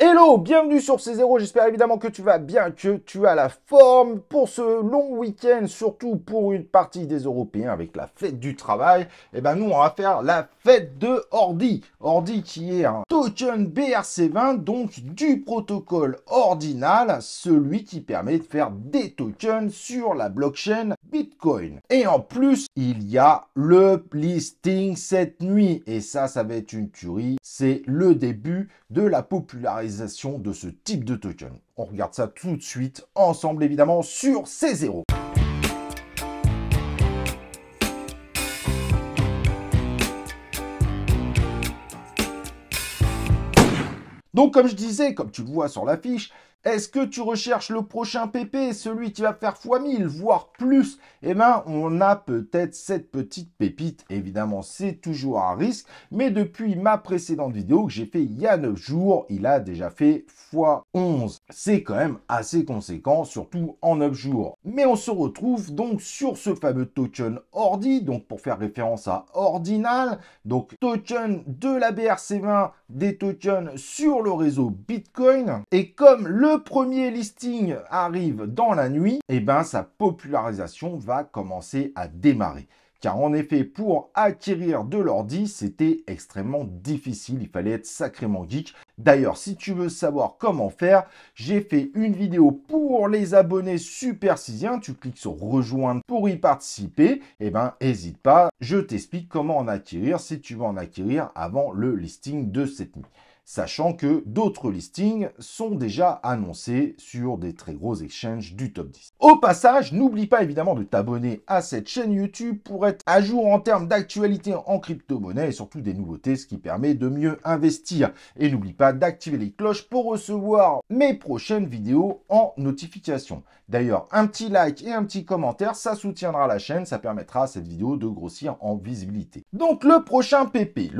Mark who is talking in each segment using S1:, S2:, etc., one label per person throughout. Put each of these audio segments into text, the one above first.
S1: Hello, bienvenue sur C0, j'espère évidemment que tu vas bien, que tu as la forme pour ce long week-end, surtout pour une partie des Européens avec la fête du travail. Et ben nous on va faire la fête de Ordi. Ordi qui est un token BRC20, donc du protocole ordinal, celui qui permet de faire des tokens sur la blockchain Bitcoin. Et en plus, il y a le listing cette nuit, et ça va être une tuerie, c'est le début de la popularisation de ce type de token. On regarde ça tout de suite, ensemble évidemment, sur C0. Donc comme je disais, comme tu le vois sur l'affiche, est-ce que tu recherches le prochain PP, celui qui va faire x1000, voire plus? Eh bien, on a peut-être cette petite pépite. Évidemment, c'est toujours un risque. Mais depuis ma précédente vidéo que j'ai fait il y a 9 jours, il a déjà fait x11. C'est quand même assez conséquent, surtout en 9 jours. Mais on se retrouve donc sur ce fameux token Ordi, donc pour faire référence à Ordinal, donc token de la BRC20, des tokens sur le réseau Bitcoin. Et comme le premier listing arrive dans la nuit, et ben sa popularisation va commencer à démarrer. Car en effet, pour acquérir de l'ordi, c'était extrêmement difficile. Il fallait être sacrément geek. D'ailleurs, si tu veux savoir comment faire, j'ai fait une vidéo pour les abonnés Supercisiens. Tu cliques sur rejoindre pour y participer. Et ben, n'hésite pas, je t'explique comment en acquérir si tu veux en acquérir avant le listing de cette nuit. Sachant que d'autres listings sont déjà annoncés sur des très gros exchanges du top 10. Au passage, n'oublie pas évidemment de t'abonner à cette chaîne YouTube pour être à jour en termes d'actualité en crypto-monnaie et surtout des nouveautés, ce qui permet de mieux investir. Et n'oublie pas d'activer les cloches pour recevoir mes prochaines vidéos en notification. D'ailleurs, un petit like et un petit commentaire, ça soutiendra la chaîne, ça permettra à cette vidéo de grossir en visibilité. Donc le prochain PP,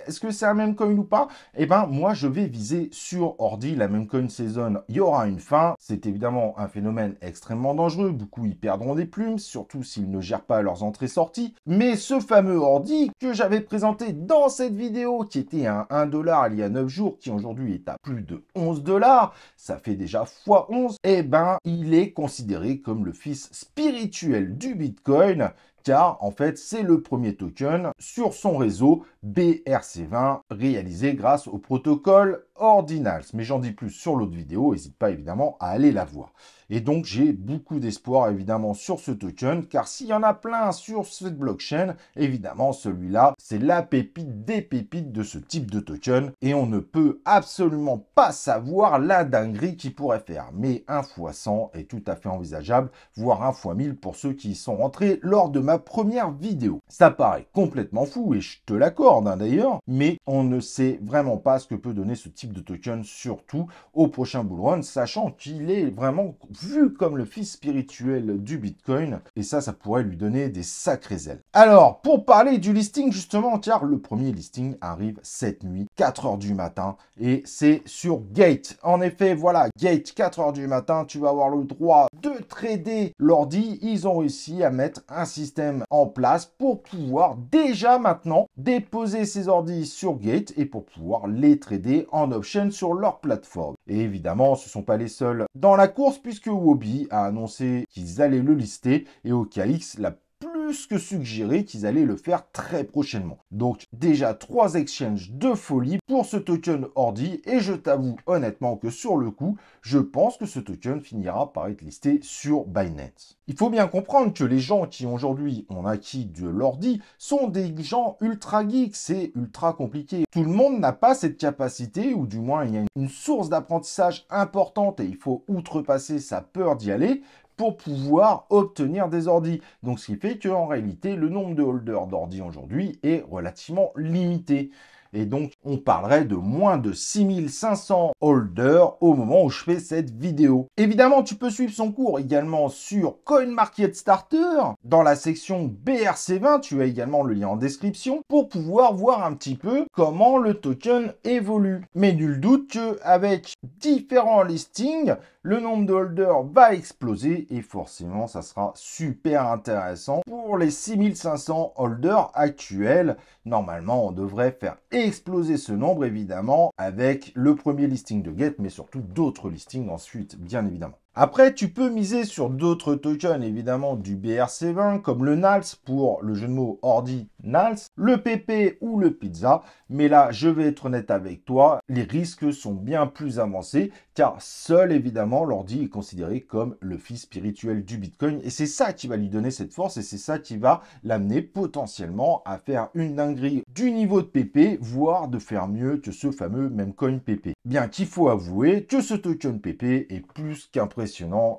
S1: est-ce que c'est un meme coin ou pas? Eh ben moi je vais viser sur Ordi, la meme coin saison, il y aura une fin. C'est évidemment un phénomène extrêmement dangereux, beaucoup y perdront des plumes, surtout s'ils ne gèrent pas leurs entrées-sorties. Mais ce fameux Ordi que j'avais présenté dans cette vidéo, qui était à 1$ il y a 9 jours, qui aujourd'hui est à plus de 11$, ça fait déjà x11, eh ben il est considéré comme le fils spirituel du Bitcoin, car en fait c'est le premier token sur son réseau BRC20 réalisé grâce au protocole Ordinals. Mais j'en dis plus sur l'autre vidéo, n'hésite pas évidemment à aller la voir. Et donc j'ai beaucoup d'espoir évidemment sur ce token, car s'il y en a plein sur cette blockchain, évidemment celui-là c'est la pépite des pépites de ce type de token, et on ne peut absolument pas savoir la dinguerie qu'il pourrait faire. Mais 1x100 est tout à fait envisageable, voire 1x1000 pour ceux qui y sont rentrés lors de ma première vidéo. Ça paraît complètement fou, et je te l'accorde d'ailleurs, mais on ne sait vraiment pas ce que peut donner ce type de token, surtout au prochain bull run, sachant qu'il est vraiment vu comme le fils spirituel du Bitcoin, et ça pourrait lui donner des sacrées ailes. Alors, pour parler du listing justement, car le premier listing arrive cette nuit, 4h du matin, et c'est sur Gate. En effet, voilà, Gate, 4h du matin, tu vas avoir le droit de trader l'ordi. Ils ont réussi à mettre un système en place pour pouvoir déjà maintenant déposer ces ordis sur Gate et pour pouvoir les trader en option sur leur plateforme. Et évidemment, ce ne sont pas les seuls dans la course, puisque Huobi a annoncé qu'ils allaient le lister et OKX l'a plus que suggéré qu'ils allaient le faire très prochainement. Donc déjà 3 exchanges de folie pour ce token Ordi, et je t'avoue honnêtement que sur le coup, je pense que ce token finira par être listé sur Binance. Il faut bien comprendre que les gens qui aujourd'hui ont acquis de l'ordi sont des gens ultra geeks, c'est ultra compliqué. Tout le monde n'a pas cette capacité, ou du moins il y a une source d'apprentissage importante et il faut outrepasser sa peur d'y aller pour pouvoir obtenir des ordis. Donc, ce qui fait qu'en réalité, le nombre de holders d'ordi aujourd'hui est relativement limité. Et donc, on parlerait de moins de 6500 holders au moment où je fais cette vidéo. Évidemment, tu peux suivre son cours également sur CoinMarketStarter. Dans la section BRC20, tu as également le lien en description pour pouvoir voir un petit peu comment le token évolue. Mais nul doute qu'avec différents listings, le nombre de holders va exploser et forcément, ça sera super intéressant pour les 6500 holders actuels. Normalement, on devrait faire exploser ce nombre, évidemment, avec le premier listing de Get, mais surtout d'autres listings ensuite, bien évidemment. Après, tu peux miser sur d'autres tokens, évidemment, du BRC20, comme le NALS pour le jeu de mots ordi NALS, le PP ou le Pizza. Mais là, je vais être honnête avec toi, les risques sont bien plus avancés, car seul, évidemment, l'ordi est considéré comme le fils spirituel du Bitcoin. Et c'est ça qui va lui donner cette force et c'est ça qui va l'amener potentiellement à faire une dinguerie du niveau de PP, voire de faire mieux que ce fameux Memcoin PP. Bien qu'il faut avouer que ce token PP est plus qu'impressionnant.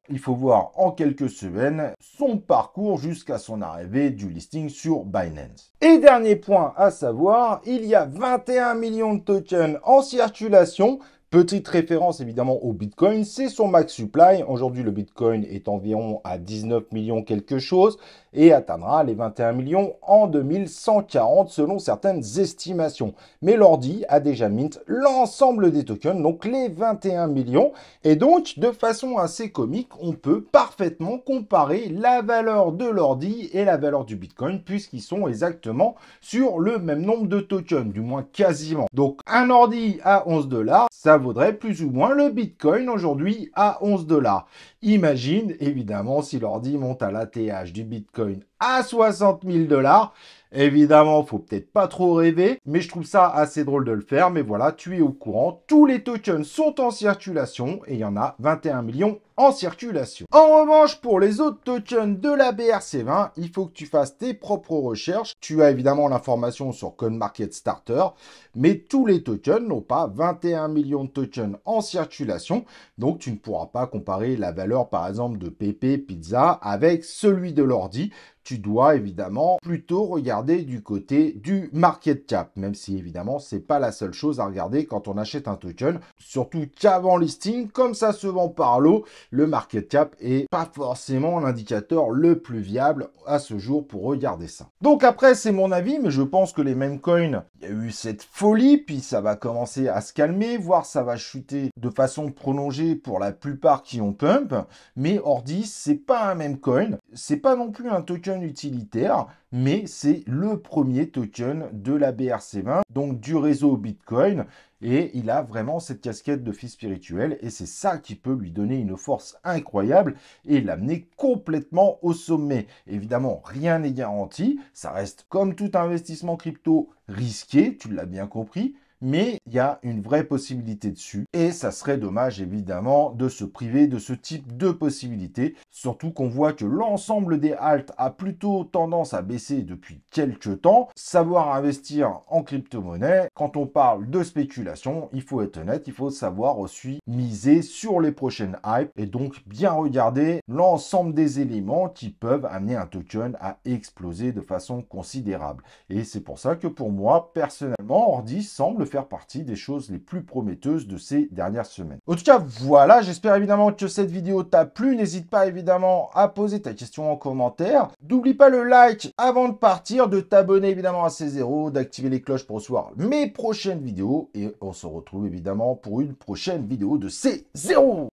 S1: Il faut voir en quelques semaines son parcours jusqu'à son arrivée du listing sur Binance. Et dernier point à savoir, il y a 21 millions de tokens en circulation. Petite référence évidemment au Bitcoin, c'est son max supply. Aujourd'hui, le Bitcoin est environ à 19 millions quelque chose et atteindra les 21 millions en 2140 selon certaines estimations. Mais l'ordi a déjà mint l'ensemble des tokens, donc les 21 millions. Et donc, de façon assez comique, on peut parfaitement comparer la valeur de l'ordi et la valeur du Bitcoin puisqu'ils sont exactement sur le même nombre de tokens, du moins quasiment. Donc, un ordi à 11 $, ça vaudrait plus ou moins le Bitcoin aujourd'hui à 11 $. Imagine, évidemment, si l'ordi monte à l'ATH du Bitcoin à 60 000 $. Évidemment, faut peut-être pas trop rêver, mais je trouve ça assez drôle de le faire. Mais voilà, tu es au courant. Tous les tokens sont en circulation et il y en a 21 millions en circulation. En revanche, pour les autres tokens de la BRC20, il faut que tu fasses tes propres recherches. Tu as évidemment l'information sur CoinMarketStarter, mais tous les tokens n'ont pas 21 millions de tokens en circulation. Donc, tu ne pourras pas comparer la valeur, par exemple, de PP Pizza avec celui de l'ordi. Tu dois évidemment plutôt regarder du côté du market cap, même si évidemment c'est pas la seule chose à regarder quand on achète un token, surtout qu'avant listing, comme ça se vend par lot, le market cap est pas forcément l'indicateur le plus viable à ce jour pour regarder ça. Donc après c'est mon avis, mais je pense que les mêmes coins, il y a eu cette folie, puis ça va commencer à se calmer, voire ça va chuter de façon prolongée pour la plupart qui ont pump, mais Ordi c'est pas un même coin, c'est pas non plus un token utilitaire, mais c'est le premier token de la BRC20, donc du réseau Bitcoin, et il a vraiment cette casquette de fils spirituel, et c'est ça qui peut lui donner une force incroyable et l'amener complètement au sommet. Évidemment, rien n'est garanti, ça reste comme tout investissement crypto risqué, tu l'as bien compris, mais il y a une vraie possibilité dessus et ça serait dommage évidemment de se priver de ce type de possibilité, surtout qu'on voit que l'ensemble des alts a plutôt tendance à baisser depuis quelques temps. Savoir investir en crypto-monnaie, quand on parle de spéculation, il faut être honnête, il faut savoir aussi miser sur les prochaines hypes et donc bien regarder l'ensemble des éléments qui peuvent amener un token à exploser de façon considérable. Et c'est pour ça que pour moi, personnellement, Ordi semble faire partie des choses les plus prometteuses de ces dernières semaines. En tout cas, voilà, j'espère évidemment que cette vidéo t'a plu. N'hésite pas évidemment à poser ta question en commentaire. N'oublie pas le like avant de partir, de t'abonner évidemment à C0, d'activer les cloches pour recevoir mes prochaines vidéos. Et on se retrouve évidemment pour une prochaine vidéo de C0.